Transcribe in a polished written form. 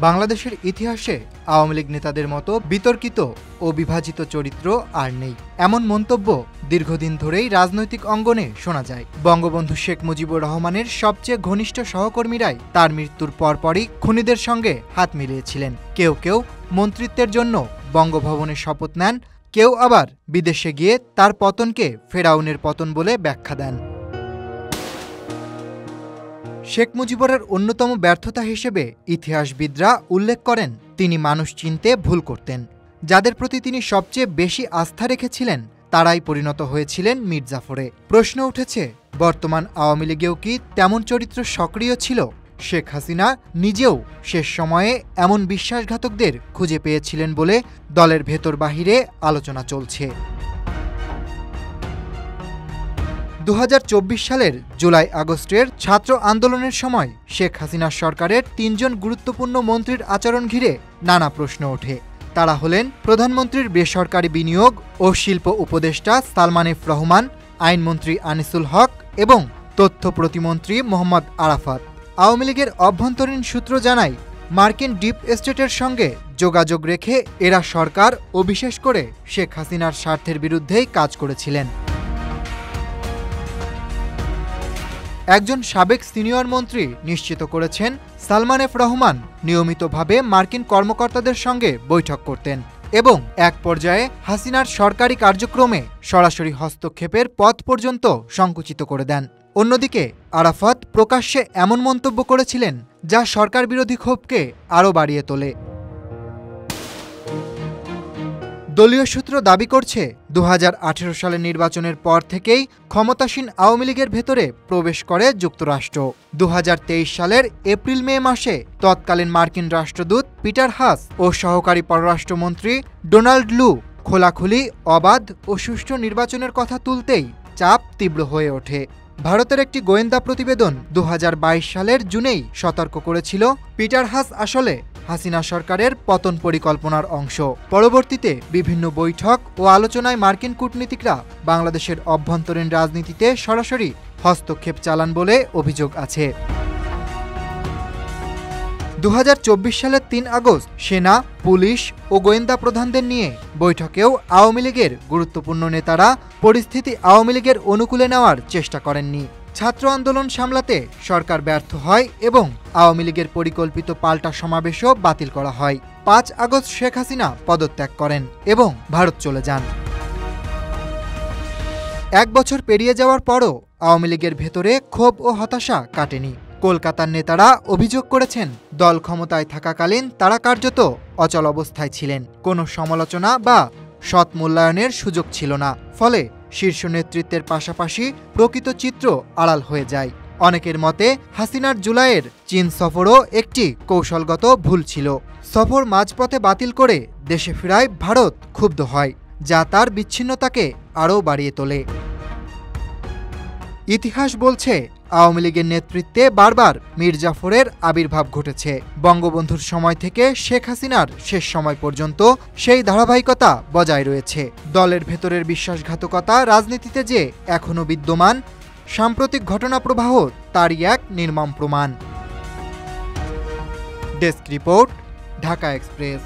বাংলাদেশের ইতিহাসে আওয়ামী লীগ নেতাদের মতো বিতর্কিত ও বিভাজিত চরিত্র আর নেই, এমন মন্তব্য দীর্ঘদিন ধরেই রাজনৈতিক অঙ্গনে শোনা যায়। বঙ্গবন্ধু শেখ মুজিবুর রহমানের সবচেয়ে ঘনিষ্ঠ সহকর্মীরাই তার মৃত্যুর পরপরই খুনিদের সঙ্গে হাত মিলিয়েছিলেন। কেউ কেউ মন্ত্রিত্বের জন্য বঙ্গভবনে শপথ নেন, কেউ আবার বিদেশে গিয়ে তার পতনকে ফেরাউনের পতন বলে ব্যাখ্যা দেন। শেখ মুজিবুরের অন্যতম ব্যর্থতা হিসেবে ইতিহাসবিদরা উল্লেখ করেন, তিনি মানুষ চিনতে ভুল করতেন। যাদের প্রতি তিনি সবচেয়ে বেশি আস্থা রেখেছিলেন তারাই পরিণত হয়েছিলেন মির্জাফরে। প্রশ্ন উঠেছে, বর্তমান আওয়ামী লীগেও কি তেমন চরিত্র সক্রিয় ছিল? শেখ হাসিনা নিজেও শেষ সময়ে এমন বিশ্বাসঘাতকদের খুঁজে পেয়েছিলেন বলে দলের ভেতর বাহিরে আলোচনা চলছে। 2024 সালের জুলাই আগস্টের ছাত্র আন্দোলনের সময় শেখ হাসিনার সরকারের 3 জন গুরুত্বপূর্ণ মন্ত্রীর আচরণ ঘিরে নানা প্রশ্ন ওঠে। তারা হলেন প্রধানমন্ত্রীর বেসরকারি বিনিয়োগ ও শিল্প উপদেষ্টা সালমান এফ রহমান, আইনমন্ত্রী আনিসুল হক এবং তথ্য প্রতিমন্ত্রী মোহাম্মদ আরাফাত। আওয়ামী লীগের অভ্যন্তরীণ সূত্র জানায়, মার্কিন ডিপ স্টেটের সঙ্গে যোগাযোগ রেখে এরা সরকার ও বিশেষ করে শেখ হাসিনার স্বার্থের বিরুদ্ধেই কাজ করেছিলেন। একজন সাবেক সিনিয়র মন্ত্রী নিশ্চিত করেছেন, সালমান এফ রহমান নিয়মিতভাবে মার্কিন কর্মকর্তাদের সঙ্গে বৈঠক করতেন এবং এক পর্যায়ে হাসিনার সরকারি কার্যক্রমে সরাসরি হস্তক্ষেপের পথ পর্যন্ত সংকুচিত করে দেন। অন্যদিকে আরাফাত প্রকাশ্যে এমন মন্তব্য করেছিলেন যা সরকার বিরোধী ক্ষোভকে আরও বাড়িয়ে তোলে। দলীয় সূত্র দাবি করছে, 2018 সালের নির্বাচনের পর থেকেই ক্ষমতাসীন আওয়ামী লীগের ভেতরে প্রবেশ করে যুক্তরাষ্ট্র। 2023 সালের এপ্রিল-মে মাসে তৎকালীন মার্কিন রাষ্ট্রদূত পিটার হাস ও সহকারী পররাষ্ট্রমন্ত্রী ডোনাল্ড লু খোলাখুলি অবাধ ও সুষ্ঠু নির্বাচনের কথা তুলতেই চাপ তীব্র হয়ে ওঠে। ভারতের একটি গোয়েন্দা প্রতিবেদন 2022 সালের জুনেই সতর্ক করেছিল, পিটার হাস আসলে হাসিনা সরকারের পতন পরিকল্পনার অংশ। পরবর্তীতে বিভিন্ন বৈঠক ও আলোচনায় মার্কিন কূটনীতিকরা বাংলাদেশের অভ্যন্তরীণ রাজনীতিতে সরাসরি হস্তক্ষেপ চালান বলে অভিযোগ আছে। 2024 সালের 3 আগস্ট সেনা, পুলিশ ও গোয়েন্দা প্রধানদের নিয়ে বৈঠকেও আওয়ামী লীগের গুরুত্বপূর্ণ নেতারা পরিস্থিতি আওয়ামী লীগের অনুকূলে নেওয়ার চেষ্টা করেননি। ছাত্র আন্দোলন সামলাতে সরকার ব্যর্থ হয় এবং আওয়ামী লীগের পরিকল্পিত পাল্টা সমাবেশও বাতিল করা হয়। 5 আগস্ট শেখ হাসিনা পদত্যাগ করেন এবং ভারত চলে যান। 1 বছর পেরিয়ে যাওয়ার পরও আওয়ামী লীগের ভেতরে ক্ষোভ ও হতাশা কাটেনি। কলকাতার নেতারা অভিযোগ করেছেন, দল ক্ষমতায় থাকাকালীন তারা কার্যত অচল অবস্থায় ছিলেন, কোনো সমালোচনা বা সৎ মূল্যায়নের সুযোগ ছিল না। ফলে শীর্ষ নেতৃত্বের পাশাপাশি প্রকৃত চিত্র আড়াল হয়ে যায়। অনেকের মতে হাসিনার জুলাইয়ের চীন সফরও একটি কৌশলগত ভুল ছিল। সফর মাঝপথে বাতিল করে দেশে ফেরায় ভারত ক্ষুব্ধ হয়, যা তার বিচ্ছিন্নতাকে আরও বাড়িয়ে তোলে। ইতিহাস বলছে, আওয়ামী লীগের নেতৃত্বে বারবার মির্জাফরের আবির্ভাব ঘটেছে। বঙ্গবন্ধুর সময় থেকে শেখ হাসিনার শেষ সময় পর্যন্ত সেই ধারাবাহিকতা বজায় রয়েছে। দলের ভেতরের বিশ্বাসঘাতকতা রাজনীতিতে যে এখনও বিদ্যমান, সাম্প্রতিক ঘটনা প্রবাহ তারই এক নির্মম প্রমাণ। Desk report, Dhaka express.